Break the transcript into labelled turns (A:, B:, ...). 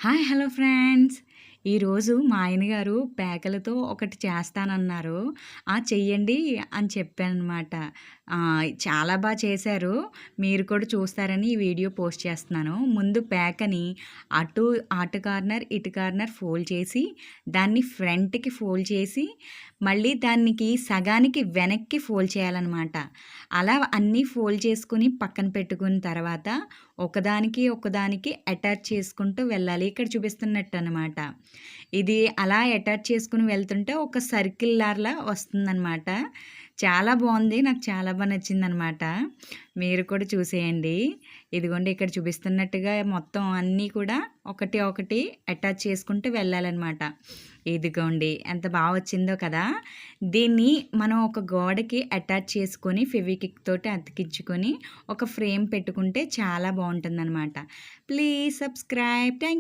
A: Hi hello friends. ఈరోజు మా ఆయన గారు పేకలతో ఒకటి చేస్తానన్నారు. చెయ్యండి అని చెప్పాననమాట. చాలా చేశారు. మీరు కూడా చూస్తారని ఈ వీడియో పోస్ట్ చేస్తున్నాను. ముందు పేకని అటు కార్నర్, ఇటు కార్నర్ ఫోల్డ్ చేసి, దాన్ని ఫ్రంట్‌కి ఫోల్డ్ చేసి, మళ్ళీ దానికి సగానికి వెనక్కి ఫోల్డ్ చేయాలనమాట. అలా అన్నీ ఫోల్డ్ చేసుకొని పక్కన పెట్టుకున్న తర్వాత ఒకదానికి అటాచ్ చేసుకుంటూ వెళ్ళాలి. ఇక్కడ చూపిస్తున్నట్టనమాట. ఇది అలా అటాచ్ చేసుకొని వెళ్తుంటే ఒక సర్కిల్ లాగా వస్తుందనమాట. చాలా బాగుంది. నాకు చాలా నచ్చిందనమాట. మీరు కూడా చూసేయండి. ఇదిగోండి ఇక్కడ చూపిస్తున్నట్టుగా మొత్తం అన్నీ కూడా ఒకటి ఒకటి అటాచ్ చేసుకుంటూ వెళ్ళాలన్నమాట. ఇదిగోండి ఎంత వచ్చిందో కదా! దీన్ని మనం ఒక గోడకి అటాచ్ చేసుకొని ఫెవిక్విక్ తోటి అతికించుకొని ఒక ఫ్రేమ్ పెట్టుకుంటే చాలా బాగుంటుందన్నమాట. Please subscribe. థ్యాంక్